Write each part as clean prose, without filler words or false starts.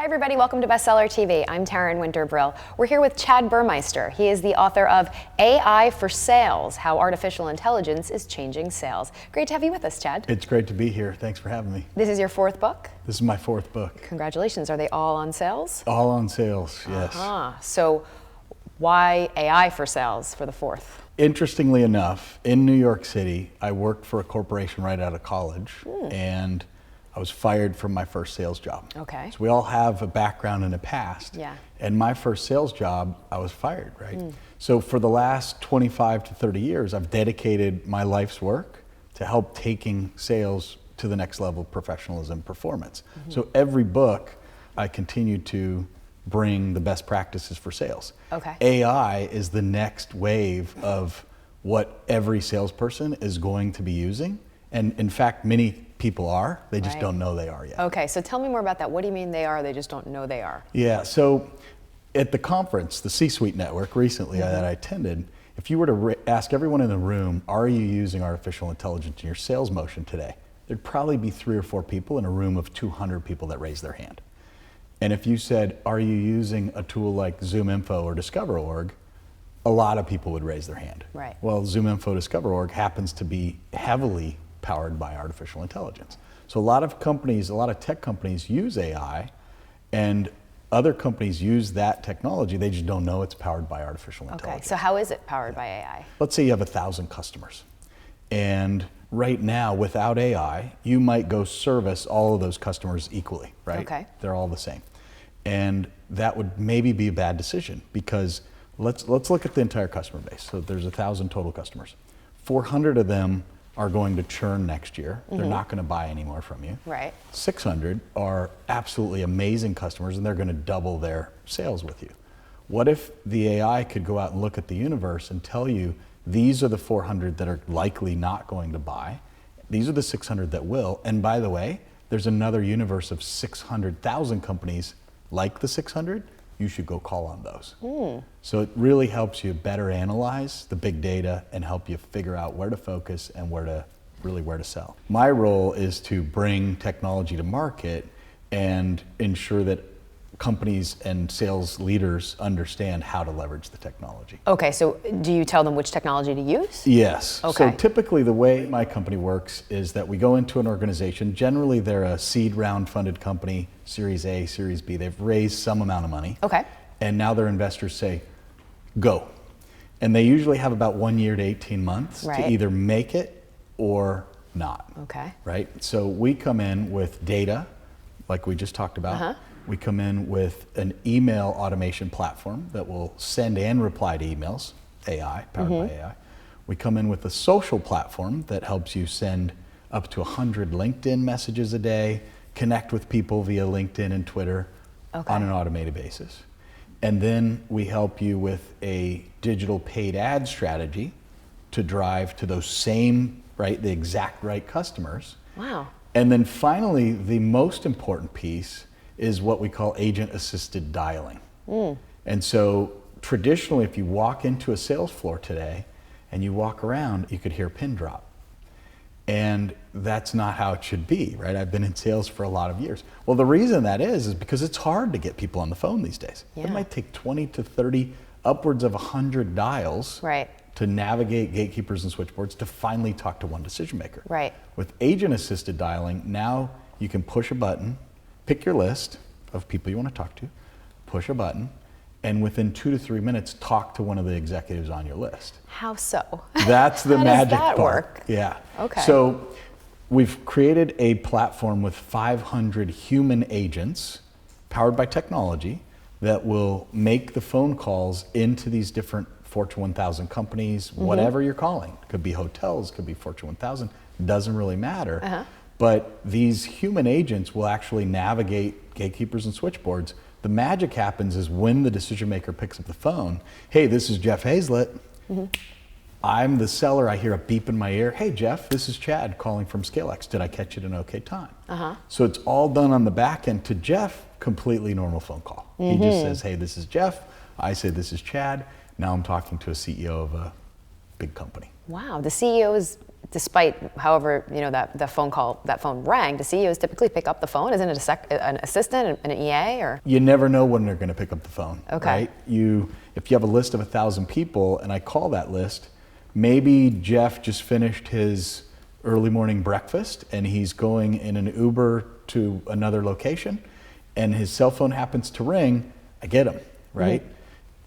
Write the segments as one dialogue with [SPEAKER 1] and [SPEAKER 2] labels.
[SPEAKER 1] everybody, welcome to Bestseller TV. I'm Taryn Winter Brill. We're here with Chad Burmeister. He is the author of AI for Sales, How Artificial Intelligence is Changing Sales. Great to have you with us, Chad.
[SPEAKER 2] It's great to be here. Thanks for having me.
[SPEAKER 1] This is your fourth book?
[SPEAKER 2] This is my fourth book.
[SPEAKER 1] Congratulations. Are they all on sales?
[SPEAKER 2] All on sales, yes.
[SPEAKER 1] So why AI for Sales for the fourth?
[SPEAKER 2] Interestingly enough, in New York City, I worked for a corporation right out of college, and I was fired from my first sales job.
[SPEAKER 1] Okay.
[SPEAKER 2] So we all have a background and a past.
[SPEAKER 1] Yeah.
[SPEAKER 2] And my first sales job, I was fired, right? So for the last 25 to 30 years, I've dedicated my life's work to help taking sales to the next level of professionalism and performance. So every book, I continue to bring the best practices for sales.
[SPEAKER 1] Okay.
[SPEAKER 2] AI is the next wave of what every salesperson is going to be using. And in fact, many people are, they just don't know they are yet.
[SPEAKER 1] Okay, so tell me more about that. What do you mean they are, they just don't know they are?
[SPEAKER 2] Yeah, so at the conference, the C-Suite Network recently that I attended, if you were to ask everyone in the room, are you using artificial intelligence in your sales motion today? There'd probably be 3 or 4 people in a room of 200 people that raised their hand. And if you said, are you using a tool like ZoomInfo or DiscoverOrg, a lot of people would raise their hand.
[SPEAKER 1] Right.
[SPEAKER 2] Well, ZoomInfo DiscoverOrg happens to be heavily powered by artificial intelligence. So a lot of companies, a lot of tech companies use AI, and other companies use that technology, they just don't know it's powered by artificial intelligence.
[SPEAKER 1] Okay, so how is it powered by AI?
[SPEAKER 2] Let's say you have 1,000 customers, and right now, without AI, you might go service all of those customers equally, right?
[SPEAKER 1] Okay.
[SPEAKER 2] They're all the same. And that would maybe be a bad decision, because let's look at the entire customer base. So there's 1,000 total customers. 400 of them are going to churn next year. They're not going to buy anymore from you.
[SPEAKER 1] Right.
[SPEAKER 2] 600 are absolutely amazing customers, and they're going to double their sales with you. What if the AI could go out and look at the universe and tell you, these are the 400 that are likely not going to buy. These are the 600 that will. And by the way, there's another universe of 600,000 companies like the 600. You should go call on those. So it really helps you better analyze the big data and help you figure out where to focus and where to sell. My role is to bring technology to market and ensure that companies and sales leaders understand how to leverage the technology.
[SPEAKER 1] Okay, so do you tell them which technology to use?
[SPEAKER 2] Yes.
[SPEAKER 1] Okay.
[SPEAKER 2] So typically the way my company works is that we go into an organization, generally they're a seed round funded company, Series A, Series B, they've raised some amount of money.
[SPEAKER 1] Okay.
[SPEAKER 2] And now their investors say, go. And they usually have about 1 year to 18 months to either make it or not.
[SPEAKER 1] Okay.
[SPEAKER 2] Right? So we come in with data, like we just talked about. We come in with an email automation platform that will send and reply to emails, AI, powered by AI. We come in with a social platform that helps you send up to 100 LinkedIn messages a day, connect with people via LinkedIn and Twitter on an automated basis. And then we help you with a digital paid ad strategy to drive to those same, the exact right customers.
[SPEAKER 1] Wow.
[SPEAKER 2] And then finally, the most important piece is what we call agent-assisted dialing. And so traditionally, if you walk into a sales floor today and you walk around, you could hear a pin drop. And that's not how it should be, right? I've been in sales for a lot of years. Well, the reason that is because it's hard to get people on the phone these days. It might take 20 to 30, upwards of 100 dials to navigate gatekeepers and switchboards to finally talk to one decision maker.
[SPEAKER 1] Right.
[SPEAKER 2] With agent-assisted dialing, now you can push a button, pick your list of people you want to talk to, push a button, and within 2 to 3 minutes, talk to one of the executives on your list.
[SPEAKER 1] How so?
[SPEAKER 2] That's the magic part.
[SPEAKER 1] How does that work?
[SPEAKER 2] Yeah.
[SPEAKER 1] Okay.
[SPEAKER 2] So we've created a platform with 500 human agents powered by technology that will make the phone calls into these different Fortune 1000 companies, whatever you're calling. It could be hotels, could be Fortune 1000, doesn't really matter. But these human agents will actually navigate gatekeepers and switchboards. The magic happens is when the decision maker picks up the phone, hey, this is Jeff Hazlett. I'm the seller, I hear a beep in my ear. Hey Jeff, this is Chad calling from ScaleX. Did I catch it in okay time? So it's all done on the back end to Jeff, completely normal phone call. He just says, hey, this is Jeff. I say, this is Chad. Now I'm talking to a CEO of a big company.
[SPEAKER 1] Wow, the CEO is despite however, that the phone rang, do CEOs typically pick up the phone? Isn't it an assistant, an EA, or?
[SPEAKER 2] You never know when they're going to pick up the phone.
[SPEAKER 1] Okay.
[SPEAKER 2] Right? If you have a list of 1,000 people and I call that list, maybe Jeff just finished his early morning breakfast and he's going in an Uber to another location and his cell phone happens to ring, I get him, right? Mm-hmm.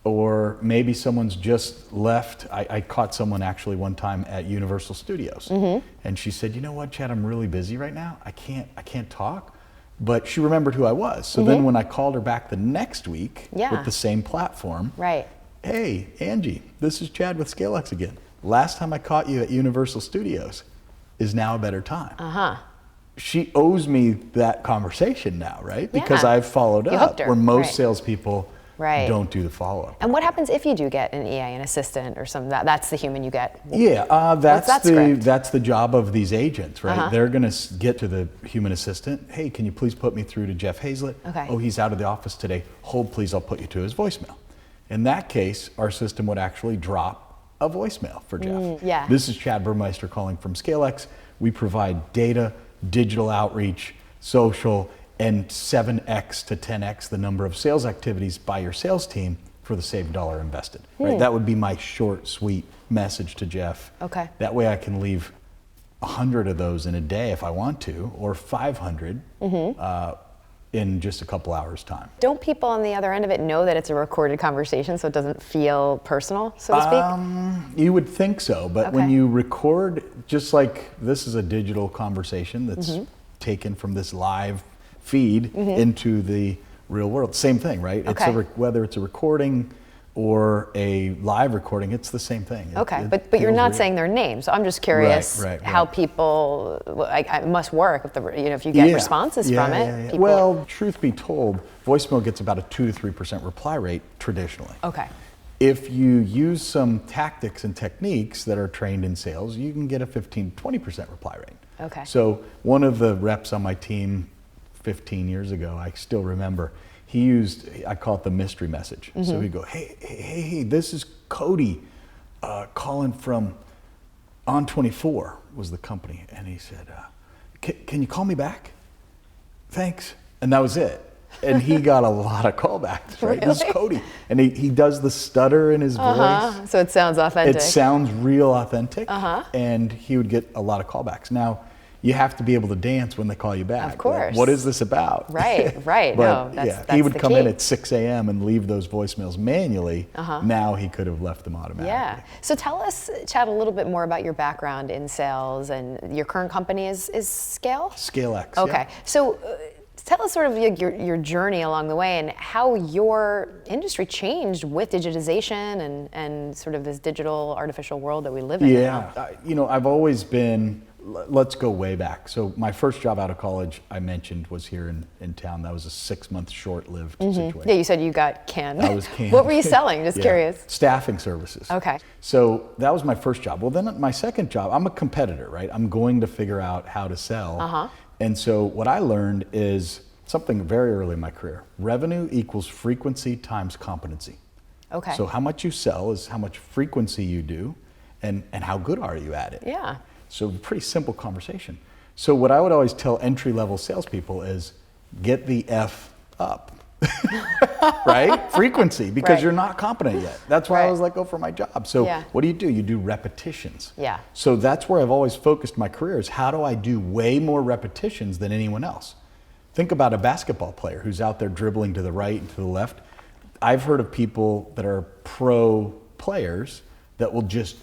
[SPEAKER 2] Or maybe someone's just left. I caught someone actually one time at Universal Studios, mm-hmm. and she said, "You know what, Chad? I'm really busy right now. I can't talk." But she remembered who I was. So mm-hmm. then when I called her back the next week with the same platform,
[SPEAKER 1] right?
[SPEAKER 2] Hey, Angie, this is Chad with ScaleX again. Last time I caught you at Universal Studios. Is now a better time? She owes me that conversation now, right? Because I've followed up, where most salespeople. Right. Don't do the follow-up.
[SPEAKER 1] And what happens if you do get an EA, an assistant, or something? That's the human you get.
[SPEAKER 2] Yeah, that's the job of these agents, right? They're going to get to the human assistant. Hey, can you please put me through to Jeff Hazlett?
[SPEAKER 1] Okay.
[SPEAKER 2] Oh, he's out of the office today. Hold, please. I'll put you to his voicemail. In that case, our system would actually drop a voicemail for Jeff.
[SPEAKER 1] Yeah.
[SPEAKER 2] This is Chad Burmeister calling from ScaleX. We provide data, digital outreach, social, and 7x to 10x the number of sales activities by your sales team for the same dollar invested. Right? That would be my short, sweet message to Jeff.
[SPEAKER 1] Okay.
[SPEAKER 2] That way I can leave 100 of those in a day if I want to, or 500 in just a couple hours' time.
[SPEAKER 1] Don't people on the other end of it know that it's a recorded conversation so it doesn't feel personal, so to speak?
[SPEAKER 2] You would think so, but when you record, just like this is a digital conversation that's taken from this live feed into the real world. Same thing, right?
[SPEAKER 1] Okay.
[SPEAKER 2] Whether it's a recording or a live recording, it's the same thing.
[SPEAKER 1] But you're not saying their names. So I'm just curious how people, it must work if you get responses from it. People...
[SPEAKER 2] Well, truth be told, voicemail gets about a 2 to 3% reply rate traditionally.
[SPEAKER 1] Okay.
[SPEAKER 2] If you use some tactics and techniques that are trained in sales, you can get a 15 to 20% reply rate.
[SPEAKER 1] Okay.
[SPEAKER 2] So one of the reps on my team 15 years ago, I still remember, he used, I call it the mystery message. So he'd go, hey, this is Cody calling from On24 was the company. And he said, can you call me back? Thanks. And that was it. And he got a lot of callbacks, right?
[SPEAKER 1] Really?
[SPEAKER 2] This is Cody. And he does the stutter in his voice.
[SPEAKER 1] So it sounds authentic.
[SPEAKER 2] It sounds real authentic. And he would get a lot of callbacks. Now, you have to be able to dance when they call you back.
[SPEAKER 1] Of course.
[SPEAKER 2] Like, what is this about?
[SPEAKER 1] Right.
[SPEAKER 2] But
[SPEAKER 1] that's
[SPEAKER 2] he would
[SPEAKER 1] the
[SPEAKER 2] come
[SPEAKER 1] key.
[SPEAKER 2] in at 6 a.m. and leave those voicemails manually. Now he could have left them automatically.
[SPEAKER 1] Yeah. So tell us, Chad, a little bit more about your background in sales, and your current company is Scale?
[SPEAKER 2] ScaleX.
[SPEAKER 1] Okay.
[SPEAKER 2] Yeah.
[SPEAKER 1] So tell us sort of your journey along the way and how your industry changed with digitization and sort of this digital artificial world that we live in now.
[SPEAKER 2] I've always been, let's go way back. So my first job out of college, I mentioned, was here in town. That was a 6-month short-lived situation.
[SPEAKER 1] Yeah, you said you got canned.
[SPEAKER 2] I was canned.
[SPEAKER 1] What were you selling? Just curious.
[SPEAKER 2] Staffing services.
[SPEAKER 1] Okay.
[SPEAKER 2] So that was my first job. Well, then my second job, I'm a competitor, right? I'm going to figure out how to sell. And so what I learned is something very early in my career. Revenue equals frequency times competency.
[SPEAKER 1] Okay.
[SPEAKER 2] So how much you sell is how much frequency you do and how good are you at it.
[SPEAKER 1] Yeah.
[SPEAKER 2] So pretty simple conversation. So what I would always tell entry-level salespeople is get the F up, right? Frequency, because you're not competent yet. That's why I was let go from my job. So what do? You do repetitions.
[SPEAKER 1] Yeah.
[SPEAKER 2] So that's where I've always focused my career is how do I do way more repetitions than anyone else? Think about a basketball player who's out there dribbling to the right and to the left. I've heard of people that are pro players that will just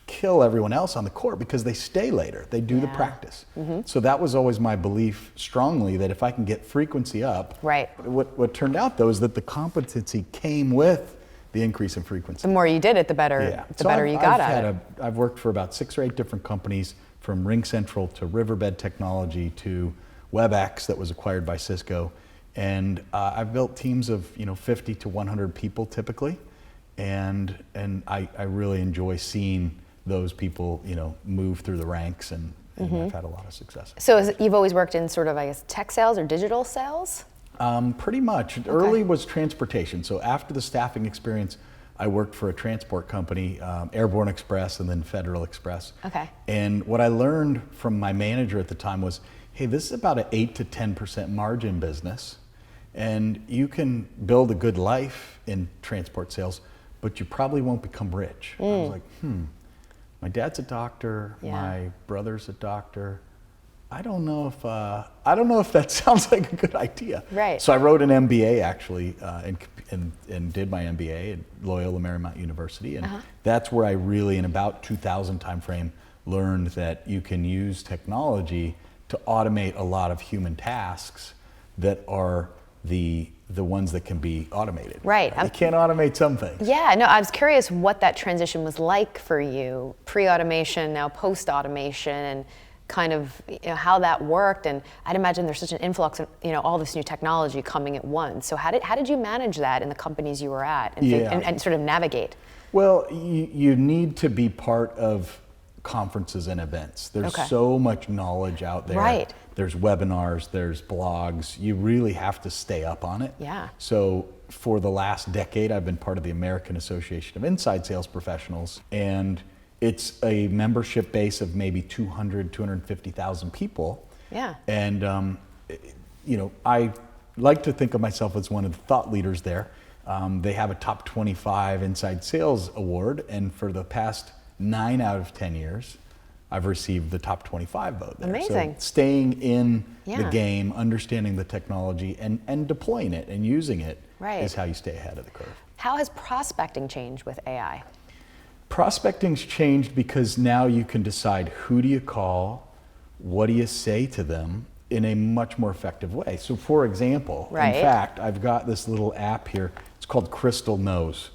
[SPEAKER 2] kill everyone else on the court because they stay later. They do the practice. So that was always my belief strongly that if I can get frequency up, what turned out though is that the competency came with the increase in frequency.
[SPEAKER 1] The more you did it, the better you got at it.
[SPEAKER 2] I've worked for about 6 or 8 different companies, from RingCentral to Riverbed Technology to WebEx that was acquired by Cisco. And I've built teams of 50 to 100 people typically. And I really enjoy seeing those people, move through the ranks, and I've had a lot of success.
[SPEAKER 1] So you've always worked in sort of, I guess, tech sales or digital sales?
[SPEAKER 2] Pretty much. Okay. Early was transportation. So after the staffing experience, I worked for a transport company, Airborne Express and then Federal Express.
[SPEAKER 1] Okay.
[SPEAKER 2] And what I learned from my manager at the time was, hey, this is about an 8 to 10% margin business, and you can build a good life in transport sales, but you probably won't become rich. I was like, my dad's a doctor, my brother's a doctor. I don't know if that sounds like a good idea.
[SPEAKER 1] Right.
[SPEAKER 2] So I wrote an MBA actually, and did my MBA at Loyola Marymount University, and that's where I really, in about 2000 timeframe, learned that you can use technology to automate a lot of human tasks that are the ones that can be automated.
[SPEAKER 1] Right.
[SPEAKER 2] You can't automate some things.
[SPEAKER 1] Yeah, no, I was curious what that transition was like for you, pre-automation, now post-automation, and kind of how that worked. And I'd imagine there's such an influx of all this new technology coming at once. So how did you manage that in the companies you were at and sort of navigate?
[SPEAKER 2] Well, you need to be part of conferences and events. There's so much knowledge out there.
[SPEAKER 1] Right.
[SPEAKER 2] There's webinars, there's blogs. You really have to stay up on it.
[SPEAKER 1] Yeah.
[SPEAKER 2] So for the last decade, I've been part of the American Association of Inside Sales Professionals, and it's a membership base of maybe 250,000 people.
[SPEAKER 1] Yeah.
[SPEAKER 2] And I like to think of myself as one of the thought leaders there. They have a top 25 inside sales award, and for the past 9 out of 10 years, I've received the top 25 vote there.
[SPEAKER 1] Amazing.
[SPEAKER 2] So staying in the game, understanding the technology, and deploying it and using it is how you stay ahead of the curve.
[SPEAKER 1] How has prospecting changed with AI?
[SPEAKER 2] Prospecting's changed because now you can decide who do you call, what do you say to them in a much more effective way. So for example, in fact, I've got this little app here. It's called Crystal Knows.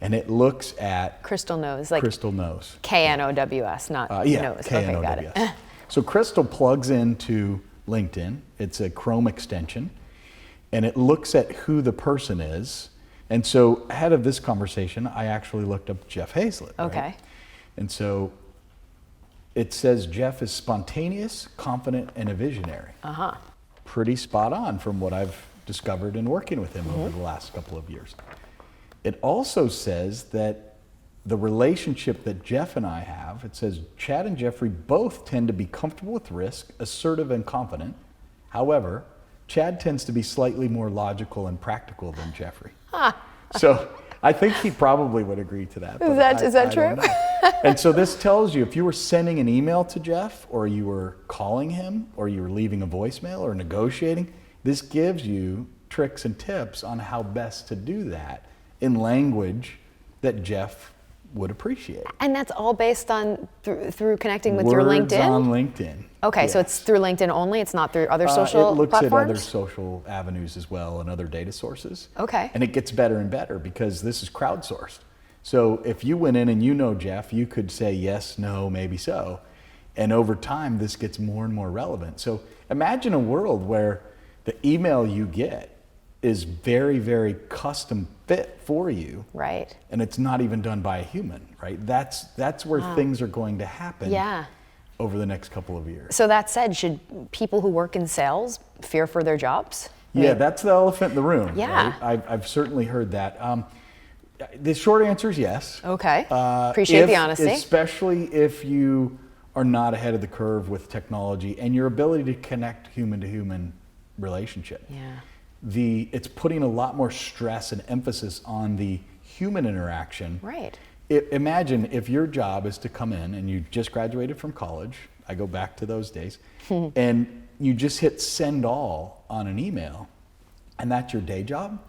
[SPEAKER 2] And it looks at
[SPEAKER 1] Crystal Knows, like
[SPEAKER 2] Crystal Knows.
[SPEAKER 1] K-N-O-W-S, not Knows.
[SPEAKER 2] K-N-O-W-S.
[SPEAKER 1] Okay, got it.
[SPEAKER 2] So Crystal plugs into LinkedIn. It's a Chrome extension, and it looks at who the person is. And so ahead of this conversation, I actually looked up Jeff Hazlett.
[SPEAKER 1] Okay.
[SPEAKER 2] Right? And so it says Jeff is spontaneous, confident, and a visionary. Pretty spot on from what I've discovered in working with him over the last couple of years. It also says that the relationship that Jeff and I have, it says Chad and Jeffrey both tend to be comfortable with risk, assertive and confident. However, Chad tends to be slightly more logical and practical than Jeffrey. So I think he probably would agree to that.
[SPEAKER 1] Is that true?
[SPEAKER 2] And so this tells you if you were sending an email to Jeff, or you were calling him, or you were leaving a voicemail or negotiating, this gives you tricks and tips on how best to do that in language that Jeff would appreciate.
[SPEAKER 1] And that's all based on through connecting with
[SPEAKER 2] Words
[SPEAKER 1] your LinkedIn?
[SPEAKER 2] on LinkedIn.
[SPEAKER 1] Okay, so it's through LinkedIn only? It's not through other social
[SPEAKER 2] platforms? It looks
[SPEAKER 1] platforms?
[SPEAKER 2] at other social avenues as well and other data sources.
[SPEAKER 1] Okay.
[SPEAKER 2] And it gets better and better because this is crowdsourced. So if you went in and you know Jeff, you could say yes, no, maybe so. And over time, this gets more and more relevant. So imagine a world where the email you get is very, very custom fit for you.
[SPEAKER 1] Right.
[SPEAKER 2] And it's not even done by a human, right? That's where things are going to happen over the next couple of years.
[SPEAKER 1] So that said, should people who work in sales fear for their jobs?
[SPEAKER 2] Yeah, that's the elephant in the room.
[SPEAKER 1] Yeah.
[SPEAKER 2] Right? I've certainly heard that. The short answer is yes.
[SPEAKER 1] Okay. Appreciate the honesty.
[SPEAKER 2] Especially if you are not ahead of the curve with technology and your ability to connect human to human relationship.
[SPEAKER 1] Yeah.
[SPEAKER 2] It's putting a lot more stress and emphasis on the human interaction.
[SPEAKER 1] Right.
[SPEAKER 2] Imagine if your job is to come in and you just graduated from college, I go back to those days, and you just hit send all on an email, and that's your day job,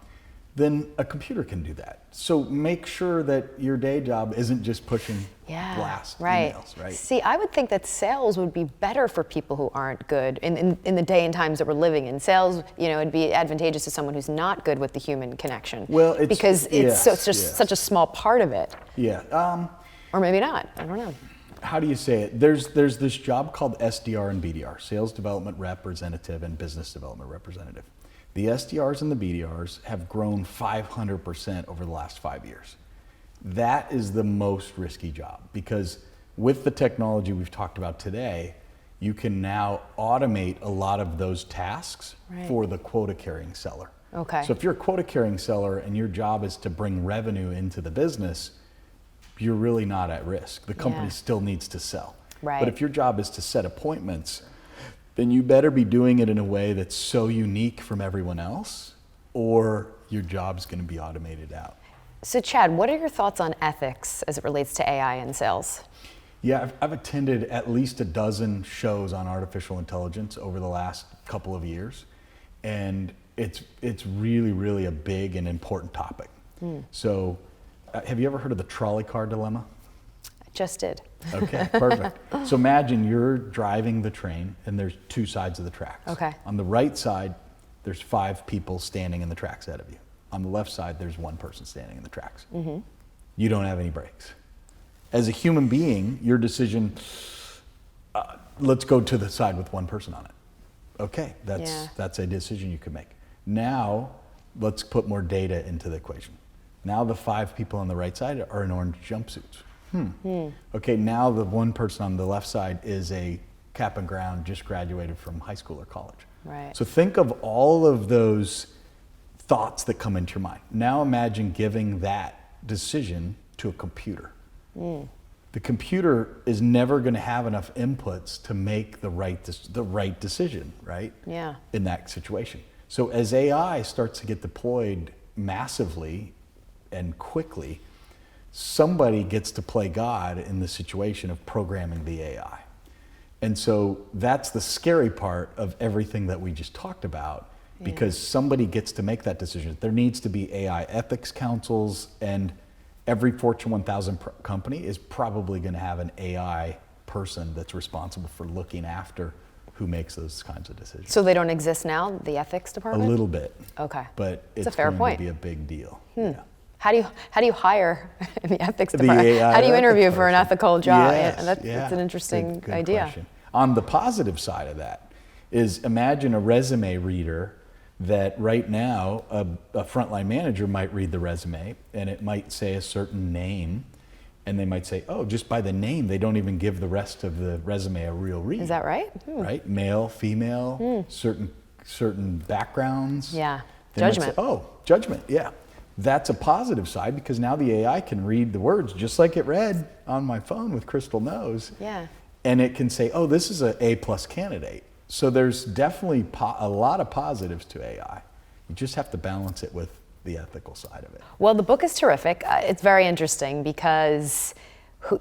[SPEAKER 2] then a computer can do that. So make sure that your day job isn't just pushing blast emails, right?
[SPEAKER 1] See, I would think that sales would be better for people who aren't good in the day and times that we're living in. Sales, it'd be advantageous to someone who's not good with the human connection.
[SPEAKER 2] Well,
[SPEAKER 1] because it's such a small part of it.
[SPEAKER 2] Yeah.
[SPEAKER 1] Or maybe not. I don't know.
[SPEAKER 2] How do you say it? There's this job called SDR and BDR, Sales Development Representative and Business Development Representative. The SDRs and the BDRs have grown 500% over the last 5 years. That is the most risky job because with the technology we've talked about today, you can now automate a lot of those tasks for the quota carrying seller.
[SPEAKER 1] Okay.
[SPEAKER 2] So if you're a quota-carrying seller and your job is to bring revenue into the business, you're really not at risk. The company still needs to sell.
[SPEAKER 1] Right.
[SPEAKER 2] But if your job is to set appointments, then you better be doing it in a way that's so unique from everyone else, or your job's going to be automated out.
[SPEAKER 1] So Chad, what are your thoughts on ethics as it relates to AI in sales?
[SPEAKER 2] Yeah, I've attended at least a dozen shows on artificial intelligence over the last couple of years, and it's really, really a big and important topic. So have you ever heard of the trolley car dilemma?
[SPEAKER 1] I just did.
[SPEAKER 2] Okay, perfect. So imagine you're driving the train and there's two sides of the tracks.
[SPEAKER 1] Okay.
[SPEAKER 2] On the right side, there's 5 people standing in the tracks ahead of you. On the left side, there's 1 person standing in the tracks. You don't have any brakes. As a human being, your decision, let's go to the side with 1 person on it. Okay, that's a decision you could make. Now, let's put more data into the equation. Now the 5 people on the right side are in orange jumpsuits. Okay, now the 1 person on the left side is a cap and gown, just graduated from high school or college.
[SPEAKER 1] Right.
[SPEAKER 2] So think of all of those thoughts that come into your mind. Now imagine giving that decision to a computer. The computer is never going to have enough inputs to make the right decision, right?
[SPEAKER 1] Yeah.
[SPEAKER 2] In that situation. So as AI starts to get deployed massively and quickly, somebody gets to play God in the situation of programming the AI. And so that's the scary part of everything that we just talked about, because somebody gets to make that decision. There needs to be AI ethics councils, and every Fortune 1000 company is probably going to have an AI person that's responsible for looking after who makes those kinds of decisions.
[SPEAKER 1] So they don't exist now, the ethics
[SPEAKER 2] A
[SPEAKER 1] department?
[SPEAKER 2] little bit.
[SPEAKER 1] Okay.
[SPEAKER 2] But it's
[SPEAKER 1] a fair
[SPEAKER 2] going
[SPEAKER 1] point.
[SPEAKER 2] to be a big deal. Yeah.
[SPEAKER 1] How do you hire in the ethics
[SPEAKER 2] The
[SPEAKER 1] department?
[SPEAKER 2] AI
[SPEAKER 1] How do you interview
[SPEAKER 2] ethics
[SPEAKER 1] for an
[SPEAKER 2] person.
[SPEAKER 1] ethical job?
[SPEAKER 2] Yes,
[SPEAKER 1] That's an interesting
[SPEAKER 2] good
[SPEAKER 1] idea.
[SPEAKER 2] question. On the positive side of that is, imagine a resume reader that right now a frontline manager might read the resume and it might say a certain name, and they might say, oh, just by the name, they don't even give the rest of the resume a real read.
[SPEAKER 1] Is that right?
[SPEAKER 2] Right? Male, female, certain backgrounds.
[SPEAKER 1] Yeah.
[SPEAKER 2] They might
[SPEAKER 1] Judgment.
[SPEAKER 2] say, oh, judgment, yeah. That's a positive side, because now the AI can read the words just like it read on my phone with Crystal Knows.
[SPEAKER 1] Yeah.
[SPEAKER 2] And it can say, oh, this is an A+ candidate. So there's definitely a lot of positives to AI. You just have to balance it with the ethical side of it.
[SPEAKER 1] Well, the book is terrific. It's very interesting because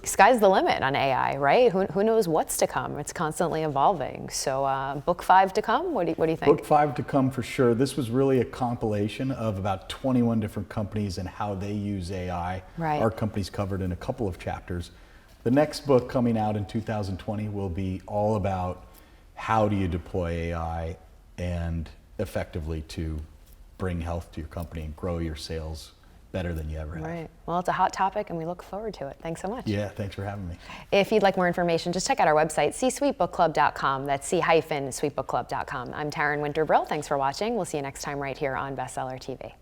[SPEAKER 1] sky's the limit on AI, right? Who knows what's to come? It's constantly evolving. So book 5 to come? What do you think?
[SPEAKER 2] Book 5 to come for sure. This was really a compilation of about 21 different companies and how they use AI.
[SPEAKER 1] Right.
[SPEAKER 2] Our company's covered in a couple of chapters. The next book coming out in 2020 will be all about how do you deploy AI and effectively to bring health to your company and grow your sales better than you ever have.
[SPEAKER 1] Right. Well, it's a hot topic and we look forward to it. Thanks so much.
[SPEAKER 2] Yeah, thanks for having me.
[SPEAKER 1] If you'd like more information, just check out our website, csuitebookclub.com. That's c-suitebookclub.com. I'm Taryn Winter Brill. Thanks for watching. We'll see you next time right here on Bestseller TV.